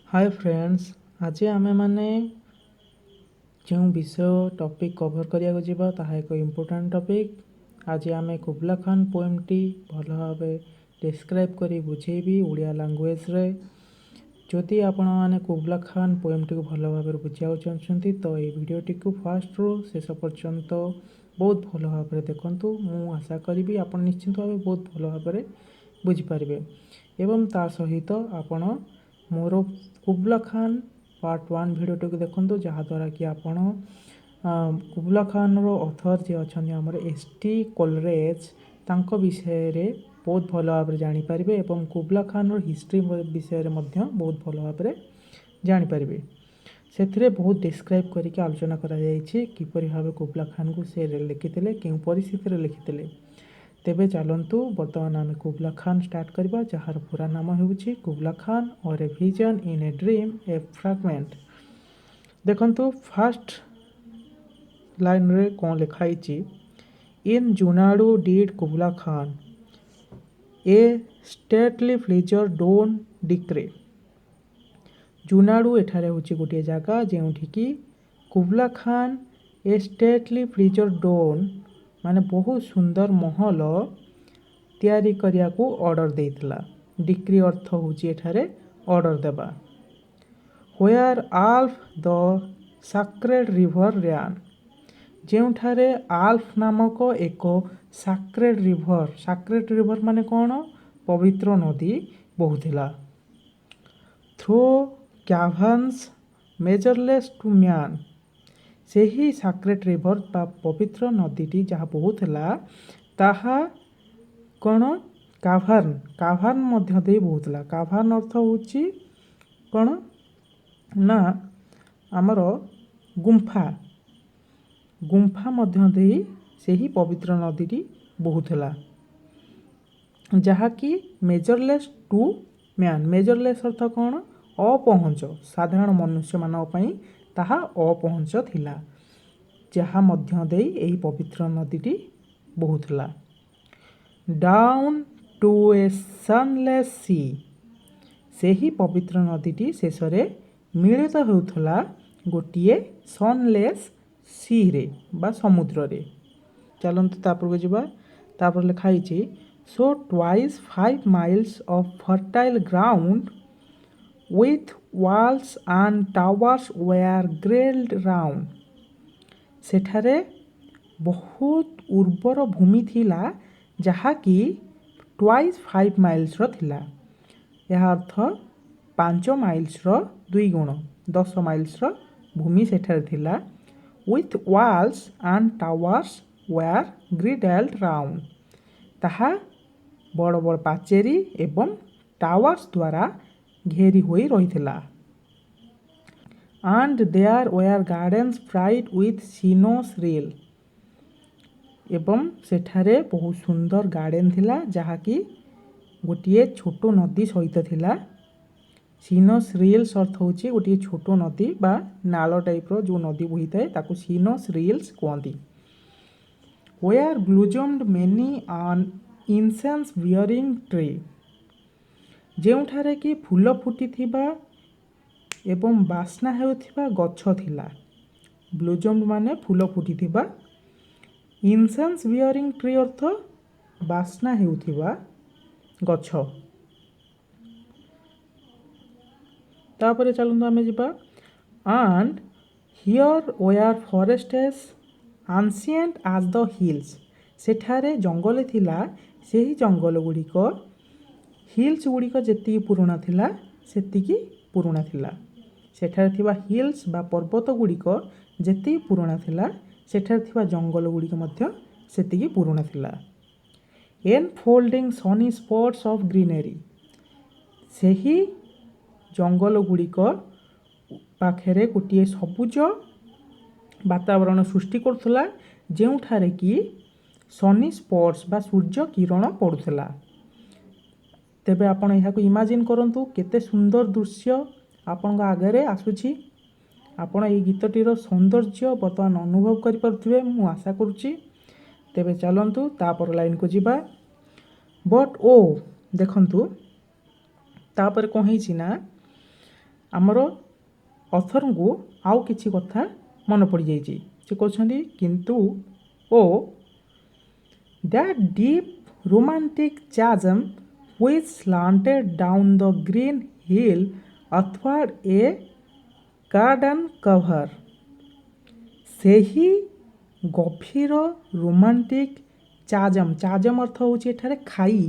Hi friends, आज आमे माने जो विषय टॉपिक कवर करिया जीवा ताहा एक इम्पोर्टेंट टॉपिक। आज आमे कुबला खान पोएम टी भल भाव डिस्क्राइब करी बुझेबी ओडिया लैंग्वेज रे। जदि आपण माने कुबला खान पोएम टी को भल भाव बुझिया चाहछंती तो ये वीडियो टी को फास्ट रू शेष पर्यंत बहुत भल भाव देखंतु। मु आशा करी आपण निश्चित भाव बहुत भल भाव बुझी पारिबे एवं ता सहित आपण मोर कुबला खान पार्ट 1 भिडियोटी को देखो जहाँद्वारा कि आपण कुबला खान रो ऑथर जे अच्छा आमर एस.टी. कोलरेज तांको विषय रे बहुत भल भाव जानीपारे एवं कुबला खान रो हिस्ट्री विषय रे मध्य बहुत भल भाव जानीपारे। से बहुत डिस्क्राइब करके आलोचना करा जायछि किपरि भाव कुबला खान को से लिखिते क्यों परिस्थिति लिखिते। तेबे चलतु बर्तमान आम कुबला खान स्टार्ट करबा जार पूरा नाम होउछि कुबला खान और a vision in a dream A fragment. देखंतु फर्स्ट लाइन रे कौन लिखाई इन जुनाडू डीड कुबला खान ए स्टेटली फ्लीजर डोन डिक्रे। जुनाडू एठारे होछि गोटे जगह जेउठिकी कुबला खान ए स्टेटली फ्लीजर डोन माने बहुत सुंदर महल तैयारी करिया को ऑर्डर देइतला। डिक्री अर्थ होछि एठारे ऑर्डर देबा। व्हेयर आल्फ द सैक्रेड रिवर रैन, जेउठारे आल्फ नामक एक सैक्रेड रिवर माने कौन पवित्र नदी बहुथिला। Throw caverns measureless to man, से ही सैक्रेड रिवर बा पवित्र नदीटी जहाँ बहुथिला ताहा कौन काभार्न मध्य दे बहुथिला। काभार्न अर्थ होछि कौन ना आमर गुंफा मध्य दे से ही पवित्र नदीटी बहुथिला जहाँकि मेजरलेस टू मैन। मेजरलेस अर्थ कौन अपहुंच, साधारण मनुष्य मान पई ताहा अपहुंच थिला जहाँ मध्य दे एही पवित्र नदीटी बहुथिला। डाउन टू ए सनलेस सी, से ही पवित्र नदीटी शेष में मिलित होउथला गोटे सनलेस सी रे बा समुद्र रे। चलंतु तापर को जिबा। तापर लिखाई so twice 5 miles of fertile ground with walls and towers were grilled round। सेठारे बहुत उर्वर भूमि थिला जहाँकि ट्वाइस 5 miles थिला। यह अर्थ 5 miles 2 गुण 10 miles भूमि सेठारे थिला। with walls and towers were grilled round, ताहा बड़ बड़ पाचेरी एवं टावर्स द्वारा घेरी होई रहिथिला। and there were gardens bright with sinos reel, एवं सेठारे बहुत सुंदर गार्डन थिला जहाँकि गोटे छोट नदी सहित थिला। सिनस रिल्स अर्थ होछि गोटे छोट नदी बा नाल टाइप रो जो नदी बही थाए ताको सिनस रिल्स कहती। Where blossomed many an incense bearing tree, जेउठारे कि फूल फुटी थिबा एवं बास्ना हेउथिबा गछ थिला। ब्लूजम्ड माने फूल फुटी थिबा। इंसेंस बियरिंग ट्री अर्थ बास्ना हेउथिबा गछ। तापरे चलंतु आमे जिबा। And here were forests ancient as the hills, सेठारे जंगल थिला से ही जंगल गुड़िक हिल्स गुड़िक जेति पुराना थिला सेतिकी पुराना थिला। सेठारे थिबा हिल्स बा पर्वत गुड़िक जेति पुराना थिला सेठारे थिबा जंगल गुड़िक मध्य सेतिकी पुराना थिला। एनफोल्डिंग सनी स्पॉट्स ऑफ ग्रीनरी, से ही जंगल गुड़िक पाखरे गोटे सबुज वातावरण सृष्टि करुला जेउठारे कि सनी स्पॉट्स बा सूर्य किरण पड़ुला। तेबे आपण यहाँ को इमेजिन करंतु केते सुंदर दृश्य आपण आगे आसुची। आपण ये गीतटीर सौंदर्य बर्तमान अनुभव करें मु आशा करुच्ची। तेबे चलंतु तापर लाइन को जिबा। बट ओ देखंतु तापर कौन है ना आमर अथर को आउ किछि कथा मन पड़ जाइए से कहते किंतु oh that deep romantic chasm which slanted down the green hill athwart a garden cover ସେହି ଗଭୀର ରୋମାଣ୍ଟିକ୍ ଚାଜମ୍ अर्थ ହେଉଛି ଏଠାରେ ଖାଇ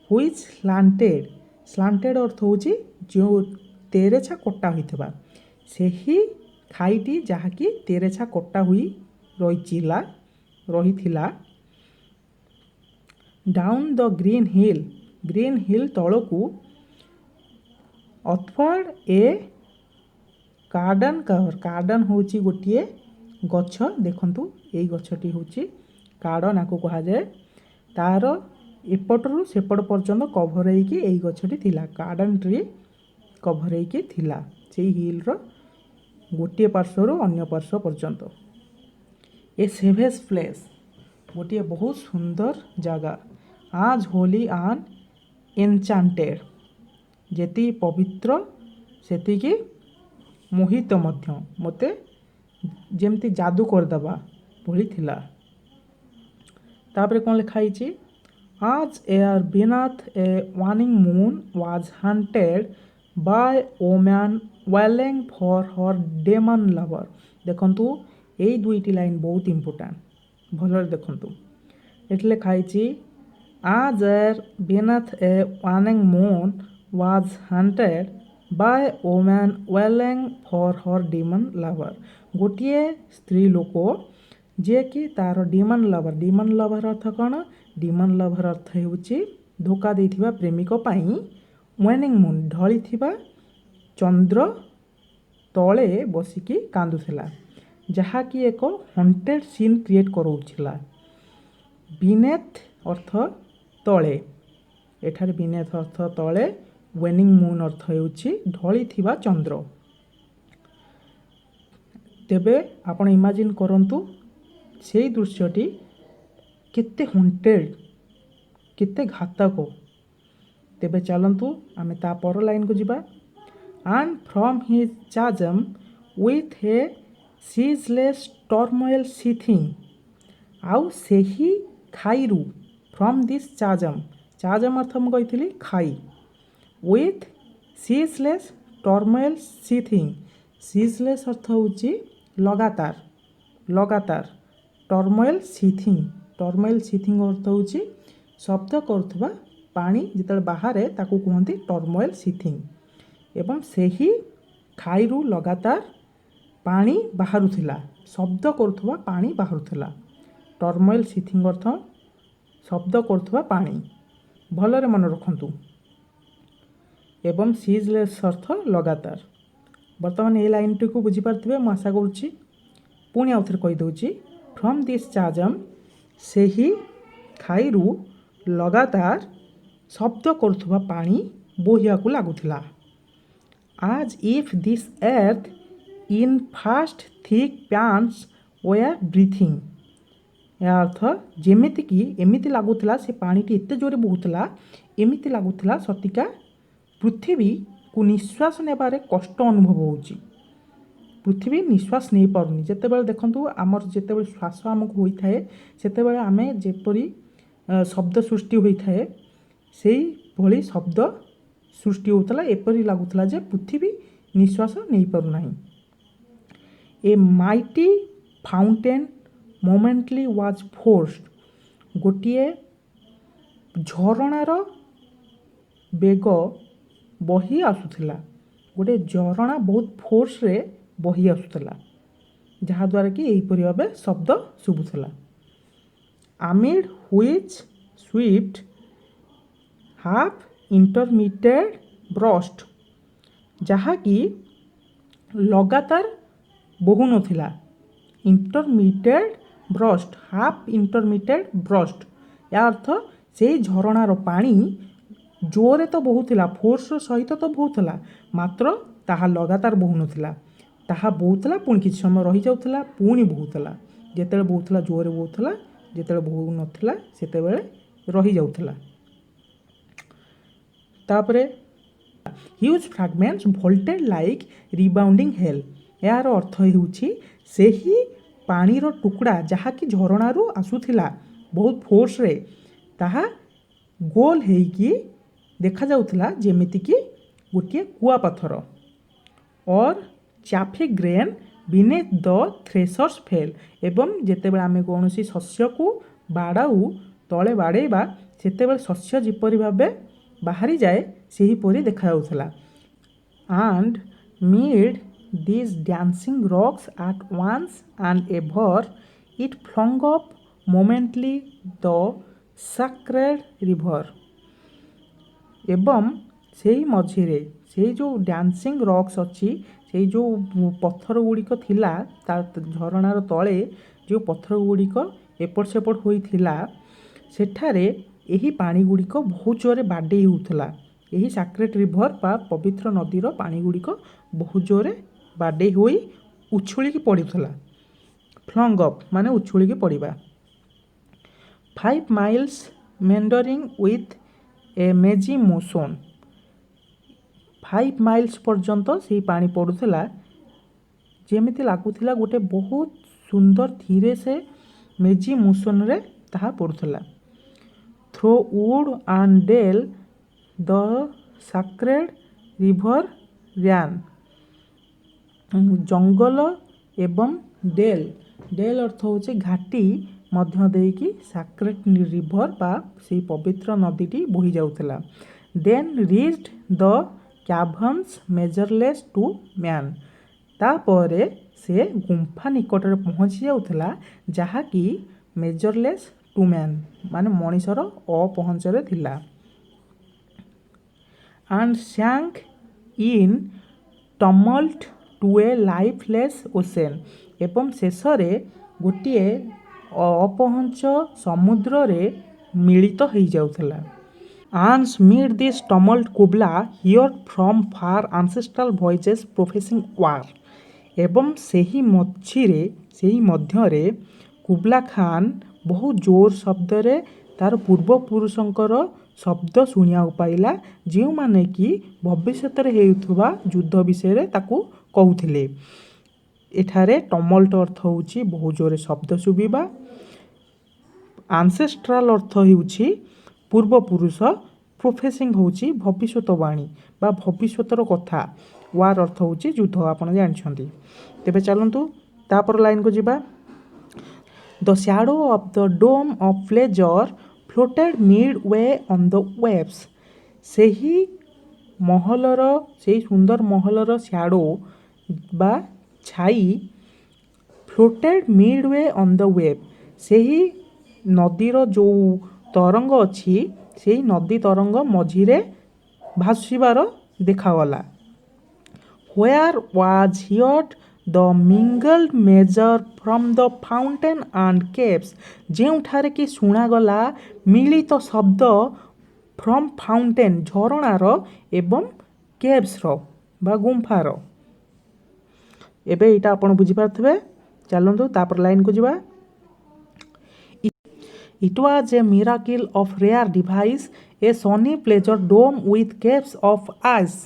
ହୁଇଚ୍ ସ୍ଲାଣ୍ଟେଡ୍ अर्थ ହେଉଛି ଯେଉଁ ତେରେଛା କଟା ହୋଇଥିବା ସେହି ଖାଇଟି ଯାହାକି ତେରେଛା କଟା ହୋଇ ରହିଥିଲା ଡାଉନ୍ ଦ ଗ୍ରୀନ୍ ହିଲ୍ ତଳକୁ ଅଥୱାର୍ଡ ଏ କାର୍ଡନ୍ ହେଉଛି ଗୋଟିଏ ଗଛ ଦେଖନ୍ତୁ ଏଇ ଗଛଟି ହେଉଛି କାର୍ଡନ୍ ଆକୁ କୁହାଯାଏ ତାର ଏପଟରୁ ସେପଟ ପର୍ଯ୍ୟନ୍ତ କଭର ହେଇକି ଏଇ ଗଛଟି ଥିଲା କାର୍ଡନ୍ ଟ୍ରି କଭର ହେଇକି ଥିଲା ସେଇ ହିଲ୍ର ଗୋଟିଏ ପାର୍ଶ୍ୱରୁ ଅନ୍ୟ ପାର୍ଶ୍ୱ ପର୍ଯ୍ୟନ୍ତ ଏ ସେଭେଜ୍ ପ୍ଲେସ୍ ଗୋଟିଏ ବହୁତ ସୁନ୍ଦର ଜାଗା ଆଜ୍ ହୋଲି ଆଣ୍ଡ ଏନଚାଣ୍ଟେଡ୍ ଯେତିକି ପବିତ୍ର ସେତିକି ମୋହିତ ମଧ୍ୟ ମୋତେ ଯେମିତି ଯାଦୁ କରିଦେବା ଭଳି ଥିଲା ତାପରେ କ'ଣ ଲେଖା ହେଇଛି ଆଜ୍ ଏୟାର ବିନଥ୍ ଏ ୱାର୍ନିଂ moon was haunted by woman wailing for her demon lover ଦେଖନ୍ତୁ ଏଇ ଦୁଇଟି ଲାଇନ୍ ବହୁତ ଇମ୍ପୋର୍ଟାଣ୍ଟ ଭଲରେ ଦେଖନ୍ତୁ ଏଠି ଲେଖା ହେଇଛି ଆଜ୍ ଏୟାର ବିନଥ୍ ଏ ୱାର୍ନିଂ moon was haunted by woman wailing for her demon lover ଗୋଟିଏ ସ୍ତ୍ରୀ ଲୋକ ଯିଏକି ତାର ଡିମନ୍ ଲଭର୍ ଅର୍ଥ କ'ଣ ଡିମନ୍ ଲଭର୍ ଅର୍ଥ ହେଉଛି ଧୋକା ଦେଇଥିବା ପ୍ରେମିକ ପାଇଁ ୱେନିଂ ମୁନ୍ ଢଳିଥିବା ଚନ୍ଦ୍ର ତଳେ ବସିକି କାନ୍ଦୁଥିଲା ଯାହାକି ଏକ ହଣ୍ଟେଡ୍ ସିନ୍ କ୍ରିଏଟ୍ କରାଉଥିଲା ବିନେଥ୍ ଅର୍ଥ ତଳେ ଏଠାରେ ବିନେଥ୍ ଅର୍ଥ ତଳେ ୱେନିଂ ମୁନ୍ ଅର୍ଥ ହେଉଛି ଢଳିଥିବା ଚନ୍ଦ୍ର ତେବେ ଆପଣ ଇମାଜିନ୍ କରନ୍ତୁ ସେଇ ଦୃଶ୍ୟଟି କେତେ ହଣ୍ଟେଡ୍ କେତେ ଘାତକ ତେବେ ଚାଲନ୍ତୁ ଆମେ ତା ପର ଲାଇନ୍କୁ ଯିବା and from his chasm with a ceaseless turmoil seething ଆଉ ସେହି ଖାଇରୁ ଫ୍ରମ୍ ଦିସ୍ chasm ଅର୍ଥ ମୁଁ କହିଥିଲି ଖାଇ with ceaseless turmoil seething ଅର୍ଥ ହେଉଛି ଲଗାତାର ଟର୍ମୋଏଲ୍ ସିଥିଂ ଅର୍ଥ ହେଉଛି ଶବ୍ଦ କରୁଥିବା ପାଣି ଯେତେବେଳେ ବାହାରେ ତାକୁ କୁହନ୍ତି ଟର୍ମୋଏଲ୍ ସିଥିଂ ଏବଂ ସେହି ଖାଇରୁ ଲଗାତାର ପାଣି ବାହାରୁଥିଲା ଶବ୍ଦ କରୁଥିବା ପାଣି ବାହାରୁଥିଲା ଟର୍ମୋଏଲ୍ ସିଥିଂ ଅର୍ଥ ଶବ୍ଦ କରୁଥିବା ପାଣି ଭଲରେ ମନେ ରଖନ୍ତୁ ଏବଂ ସିଜଲେସ୍ ଅର୍ଥ ଲଗାତାର ବର୍ତ୍ତମାନ ଏ ଲାଇନ୍ଟିକୁ ବୁଝିପାରିଥିବେ ମୁଁ ଆଶା କରୁଛି ପୁଣି ଆଉ ଥରେ କହିଦେଉଛି ଫ୍ରମ୍ ଦିସ୍ chasm ସେହି ଖାଇରୁ ଲଗାତାର ଶବ୍ଦ କରୁଥିବା ପାଣି ବୋହିବାକୁ ଲାଗୁଥିଲା as if this earth in fast thick pants were breathing ଏହା ଅର୍ଥ ଯେମିତିକି ଏମିତି ଲାଗୁଥିଲା ସେ ପାଣିଟି ଏତେ ଜୋରେ ବହୁଥିଲା ଏମିତି ଲାଗୁଥିଲା ସତିକା ପୃଥିବୀକୁ ନିଶ୍ୱାସ ନେବାରେ କଷ୍ଟ ଅନୁଭବ ହେଉଛି ପୃଥିବୀ ନିଶ୍ୱାସ ନେଇପାରୁନି ଯେତେବେଳେ ଦେଖନ୍ତୁ ଆମର ଯେତେବେଳେ ଶ୍ୱାସ ଆମକୁ ହୋଇଥାଏ ସେତେବେଳେ ଆମେ ଯେପରି ଶବ୍ଦ ସୃଷ୍ଟି ହୋଇଥାଏ ସେଇଭଳି ଶବ୍ଦ ସୃଷ୍ଟି ହେଉଥିଲା ଏପରି ଲାଗୁଥିଲା ଯେ ପୃଥିବୀ ନିଶ୍ୱାସ ନେଇପାରୁନାହିଁ ଏ ମାଇଟି ଫାଉଣ୍ଟେନ୍ ମୋମେଣ୍ଟଲି ୱାଜ୍ ଫୋର୍ସଡ୍ ଗୋଟିଏ ଝରଣାର ବେଗ ବହି ଆସୁଥିଲା ଗୋଟିଏ ଝରଣା ବହୁତ ଫୋର୍ସରେ ବହି ଆସୁଥିଲା ଯାହାଦ୍ୱାରା କି ଏହିପରି ଭାବେ ଶବ୍ଦ ଶୁଭୁଥିଲା ଆମିଡ୍ ହୁଇଚ୍ ସ୍ୱିଫ୍ଟ ହାଫ୍ ଇଣ୍ଟରମିଟେଡ୍ ବ୍ରଷ୍ଟ ଯାହାକି ଲଗାତାର ବହୁନଥିଲା ଇଣ୍ଟରମିଟେଡ୍ ବ୍ରଷ୍ଟ ହାଫ୍ ଇଣ୍ଟରମିଟେଡ୍ ବ୍ରଷ୍ଟ ଏହା ଅର୍ଥ ସେଇ ଝରଣାର ପାଣି ଜୋରରେ ତ ବହୁଥିଲା ଫୋର୍ସର ସହିତ ତ ବହୁଥିଲା ମାତ୍ର ତାହା ଲଗାତାର ବହୁନଥିଲା ତାହା ବହୁଥିଲା ପୁଣି କିଛି ସମୟ ରହିଯାଉଥିଲା ପୁଣି ବହୁଥିଲା ଯେତେବେଳେ ବହୁଥିଲା ଜୋରରେ ବହୁଥିଲା ଯେତେବେଳେ ବହୁନଥିଲା ସେତେବେଳେ ରହିଯାଉଥିଲା ତାପରେ huge fragments vaulted like rebounding hail. यार अर्थ ହେଉଛି ସେହି ପାଣିର ଟୁକୁଡ଼ା ଯାହାକି ଝରଣାରୁ ଆସୁଥିଲା ବହୁତ ଫୋର୍ସରେ, ତାହା ଗୋଲ ହେଇକି ଦେଖାଯାଉଥିଲା ଯେମିତିକି ଗୋଟିଏ କୁଆପଥର। ଅର୍ ଚାଫି ଗ୍ରେନ୍ ବିନେଥ୍ ଦ ଥ୍ରେସର୍ସ ଫେଲ୍। ଏବଂ ଯେତେବେଳେ ଆମେ କୌଣସି ଶସ୍ୟକୁ ବାଡ଼ାଉ, ତଳେ ବାଡ଼େଇବା, ସେତେବେଳେ ଶସ୍ୟ ଯେପରି ଭାବେ ବାହାରିଯାଏ ସେହିପରି ଦେଖାଯାଉଥିଲା। And mid this dancing rocks at once and ever it flung up momently the sacred river. ଏବଂ ସେଇ ମଝିରେ ସେଇ ଯେଉଁ ଡ୍ୟାନ୍ସିଂ ରକ୍ସ ଅଛି, ସେଇ ଯେଉଁ ପଥର ଗୁଡ଼ିକ ଥିଲା, ତା ଝରଣାର ତଳେ ଯେଉଁ ପଥର ଗୁଡ଼ିକ ଏପଟ ସେପଟ ହୋଇଥିଲା, ସେଠାରେ ଏହି ପାଣି ଗୁଡ଼ିକ ବହୁତ ଜୋରରେ ବାଡ଼େଇ ହେଉଥିଲା। ଏହି ସାକ୍ରେଡ୍ ରିଭର ବା ପବିତ୍ର ନଦୀର ପାଣି ଗୁଡ଼ିକ ବହୁତ ଜୋରରେ ବାଡ଼େଇ ହୋଇ ଉଛୁଳିକି ପଡ଼ୁଥିଲା। ଫ୍ଲଙ୍ଗ ଅପ୍ ମାନେ ଉଛୁଳିକି ପଡ଼ିବା। 5 miles meandering with a mazy motion। 5 miles ପର୍ଯ୍ୟନ୍ତ ସେହି ପାଣି ପଡ଼ୁଥିଲା, ଯେମିତି ଲାଗୁଥିଲା ଗୋଟେ ବହୁତ ସୁନ୍ଦର ଧୀରେ ସେ ମେଜି ମୋସନରେ ତାହା ପଡ଼ୁଥିଲା। Through wood and dale the sacred river ran. ଜଙ୍ଗଲ ଏବଂ ଡେଲ୍, ଡେଲ୍ ଅର୍ଥ ହେଉଛି ଘାଟି ମଧ୍ୟ ଦେଇକି ସାକ୍ରେଡ୍ ରିଭର ବା ସେହି ପବିତ୍ର ନଦୀଟି ବୋହି ଯାଉଥିଲା। ଦେନ୍ ରିଚ୍ଡ ଦ କ୍ୟାଭର୍ନସ୍ ମେଜରଲେସ୍ ଟୁ ମ୍ୟାନ୍। ତାପରେ ସେ ଗୁମ୍ଫା ନିକଟରେ ପହଞ୍ଚି ଯାଉଥିଲା ଯାହାକି ମେଜରଲେସ୍ ଟୁ ମ୍ୟାନ୍ ମାନେ ମଣିଷର ଅପହଞ୍ଚରେ ଥିଲା। And sank in tumult to a lifeless ocean. ଏବଂ ଶେଷରେ ଗୋଟିଏ ଅପହଞ୍ଚ ସମୁଦ୍ରରେ ମିଳିତ ହେଇଯାଉଥିଲା। And mid this tumult Kubla heard from far ancestral voices prophesying war. ଏବଂ ସେହି ମଧ୍ୟରେ କୁବଲା ଖାନ୍ ବହୁ ଜୋର ଶବ୍ଦରେ ତାର ପୂର୍ବପୁରୁଷଙ୍କର ଶବ୍ଦ ଶୁଣିବାକୁ ପାଇଲା, ଯେଉଁମାନେ କି ଭବିଷ୍ୟତରେ ହେଉଥିବା ଯୁଦ୍ଧ ବିଷୟରେ ତାକୁ କହୁଥିଲେ। ଏଠାରେ ଟମଲ୍ଟ ଅର୍ଥ ହେଉଛି ବହୁ ଜୋରରେ ଶବ୍ଦ ଶୁଭିବା, ଆନସେଷ୍ଟ୍ରାଲ ଅର୍ଥ ହେଉଛି ପୂର୍ବପୁରୁଷ, ପ୍ରୋଫେସିଂ ହେଉଛି ଭବିଷ୍ୟତବାଣୀ ବା ଭବିଷ୍ୟତର କଥା, ୱାର୍ ଅର୍ଥ ହେଉଛି ଯୁଦ୍ଧ, ଆପଣ ଜାଣିଛନ୍ତି। ତେବେ ଚାଲନ୍ତୁ ତାପର ଲାଇନ୍କୁ ଯିବା। The shadow of the dome of pleasure floated midway on the waves. ସେହି ମହଲର, ସେହି ସୁନ୍ଦର ମହଲର ସ୍ୟାଡୋ ବା ଛାଇ floated midway on the wave, ସେହି ନଦୀର ଯେଉଁ ତରଙ୍ଗ ଅଛି, ସେହି ନଦୀ ତରଙ୍ଗ ମଝିରେ ଭାସିବାର ଦେଖାଗଲା। Where was heard the mingled measure from the fountain and caves. ଯେଉଁଠାରେ କି ଶୁଣାଗଲା ମିଳିତ ଶବ୍ଦ ଫ୍ରମ୍ ଫାଉଣ୍ଟେନ୍ ଝରଣାର ଏବଂ କେଭ୍ସର ବା ଗୁମ୍ଫାର। ଏବେ ଏଇଟା ଆପଣ ବୁଝିପାରୁଥିବେ। ଚାଲନ୍ତୁ ତାପର ଲାଇନ୍କୁ ଯିବା। It was a miracle of rare device, a sunny pleasure dome with caves of ice।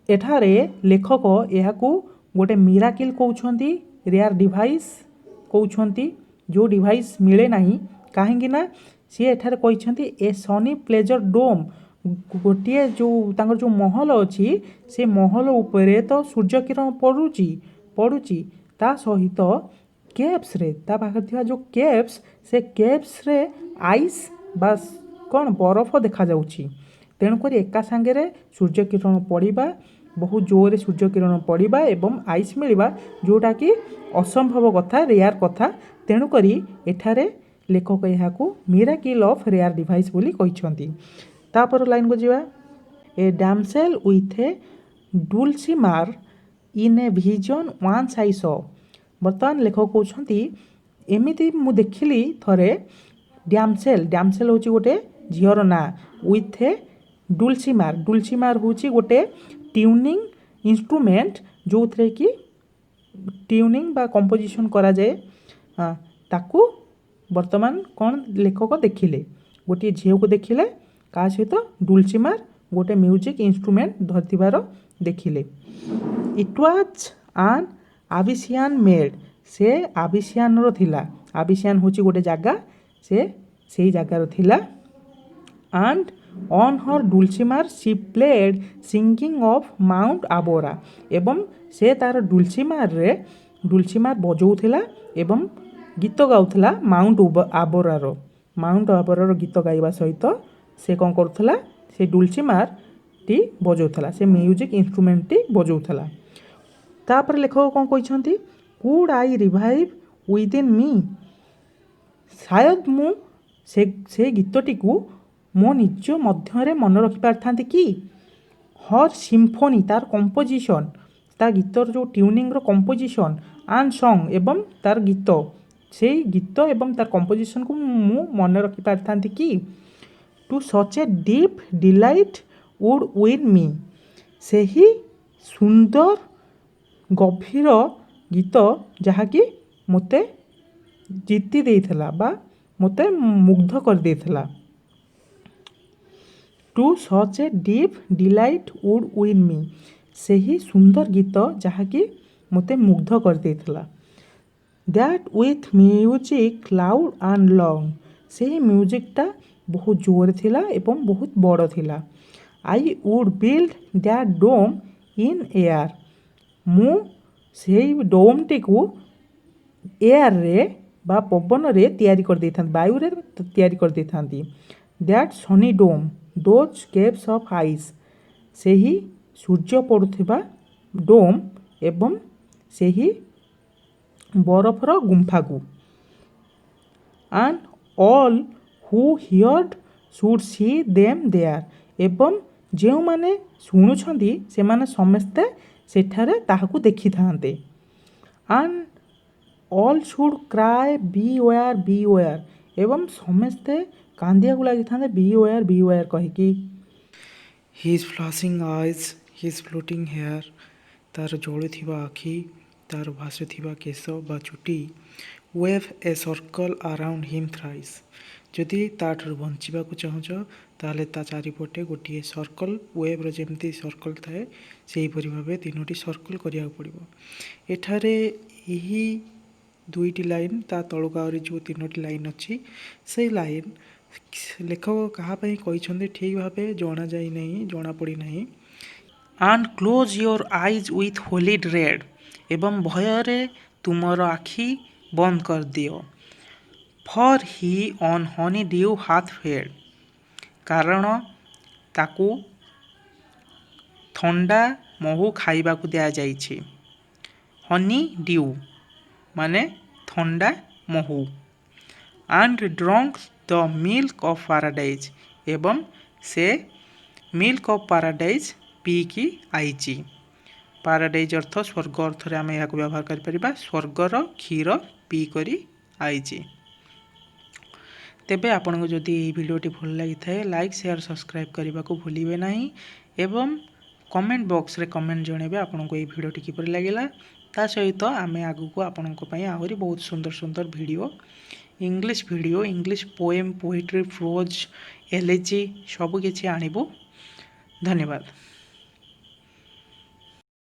ଏଠାରେ ଲେଖକ ଏହାକୁ ଗୋଟେ ମିରାକିଲ୍ କହୁଛନ୍ତି, ରେୟାର ଡିଭାଇସ୍ କହୁଛନ୍ତି, ଯେଉଁ ଡିଭାଇସ୍ ମିଳେ ନାହିଁ। କାହିଁକି ନା ସିଏ ଏଠାରେ କହିଛନ୍ତି ଏ ସନି ପ୍ଲେଜର ଡୋମ୍, ଗୋଟିଏ ଯେଉଁ ତାଙ୍କର ଯେଉଁ ମହଲ ଅଛି, ସେ ମହଲ ଉପରେ ତ ସୂର୍ଯ୍ୟକିରଣ ପଡ଼ୁଛି, ତା ସହିତ କେଭ୍ସରେ, ତା ପାଖରେ ଥିବା ଯେଉଁ କେଭ୍ସ, ସେ କେଭ୍ସରେ ଆଇସ୍ ବା କ'ଣ ବରଫ ଦେଖାଯାଉଛି। ତେଣୁକରି ଏକା ସାଙ୍ଗରେ ସୂର୍ଯ୍ୟକିରଣ ପଡ଼ିବା, ବହୁ ଜୋରରେ ସୂର୍ଯ୍ୟକିରଣ ପଡ଼ିବା ଏବଂ ଆଇସ୍ ମିଳିବା, ଯେଉଁଟାକି ଅସମ୍ଭବ କଥା, ରେୟାର କଥା। ତେଣୁକରି ଏଠାରେ ଲେଖକ ଏହାକୁ ମିରାକିଲ୍ ଅଫ୍ ରେୟାର ଡିଭାଇସ୍ ବୋଲି କହିଛନ୍ତି। ତାପର ଲାଇନ୍କୁ ଯିବା। A damsel with a dulcimer in a vision once I saw. ବର୍ତ୍ତମାନ ଲେଖକ କହୁଛନ୍ତି ଏମିତି ମୁଁ ଦେଖିଲି ଥରେ ଡ୍ୟାମସେଲ୍ ହେଉଛି ଗୋଟେ ଝିଅର ନାଁ, ୱିଥ୍ ଏ ଡୁଲସିମାର। ଡୁଲସିମାର ହେଉଛି ଗୋଟେ ଟ୍ୟୁନିଂ ଇନଷ୍ଟ୍ରୁମେଣ୍ଟ, ଯେଉଁଥିରେ କି ଟ୍ୟୁନିଂ ବା କମ୍ପୋଜିସନ୍ କରାଯାଏ। ତାକୁ ବର୍ତ୍ତମାନ କ'ଣ ଲେଖକ ଦେଖିଲେ, ଗୋଟିଏ ଝିଅକୁ ଦେଖିଲେ, କାହା ସହିତ, ଡୁଲସିମାର गोटे म्यूजिक इंस्ट्रुमेंट धरथिबार देखिले। इट वाज आन आबिसियान मेड, से आबिसियान रो थिला। आबिसियान होची गोटे जगह, से सेही जगार थिला। And on her dulcimer she played singing of Mount Abora, एवं से तार डुलसीमार बजाउथिला एवं गीत गाउथिला माउंट आबोरार गीत गाइबा सहित से कौन करुला, से डुलसीमार टी बजाउथिला, से म्यूजिक इंस्ट्रुमेंट टी बजाउथिला। तापर लेखक कौन कहते, could I revive within me, शायद मु से गीतटी को मो निज मध्य मन रखि पारथांती कि। हर सिम्फोनी, तार कंपोजिशन, ता गीतर जो ट्यूनिंग रो कंपोजिशन एंड सॉन्ग एवं तार गीत, से गीत एवं तार कंपोजिशन को मु मन रखि पारथांती कि। To such a deep delight would win me, से ही सुंदर गभीर गीत जहाँकि मते जीति देइथला बा मते मुग्ध कर देइथला। To such a deep delight would win me, से ही सुंदर गीत जहाँकि मते मुग्ध कर देइथला। That with music loud and long, से ही म्यूजिकटा बहुत जोर थिला एवं बहुत बड़ थिला। I would build that dome in air, मु से डोम टी को एयर रे बा पवन रे तैयारी कर देइथांती, वायु रे तैयारी कर देइथांती। That sunny dome those caves of ice, से ही सूर्य पड़ुथिबा डोम एवं से ही बरफर गुंफा को। And all who heard should see them there, एवं जो माने शुणुछंती से माने समस्ते सेठारे ताहाकू देखि थांते। And all should cry beware, एवं समस्ते कांदिया को लगी था बी वेयर कहीकि। His flashing eyes, his floating hair, तार जलुथिबा आखि, तार भासुथिबा केश बा चुटी। Weave a circle around him thrice, जदि ताठू बंचा चाहूच ताले ता चारिपटे गोटे सर्कल, वेव्र जमी सर्कल थाए से भाव तीनोटी सर्कल करा पड़ो। एठारे यही दुईटी लाइन ता तलुक आहरी जो तीनोटी लाइन अच्छी से लाइन लेखक कहाँपाई कहते ठीक भाव जना जाए नहीं, जना पड़ी नहीं। And close your eyes with Holi dread, एवं भୟରେ तुमर आखि बंद कर दियो। For he on Honey due हाथ फेड, कारण ताकू थंडा महू खाइबा को दिया जाइछि। हनी ड्यू माने थंडा Mhow. And drunk the milk of paradise, एवं से मिल्क ऑफ पैराडाइज पी की आईची। पैराडाइज अर्थ स्वर्ग अर्थ रे आमे याको व्यवहार करि परिबा, स्वर्गर क्षीर पी करी आईची। तेबे आपनको जदि ये भिडियोटी भल लगी थाए लाइक शेयर सब्सक्राइब करने को भूलिए नहीं, एवं कमेंट बॉक्स रे कमेंट जणेबे आपनको ये भिडियोटी किपर लगिला। ता सहित आमे आगु को आपनको पई आहुरी बहुत सुंदर सुंदर video, English poem, poetry, prose, elegy सब किछि आनिबु। धन्यवाद।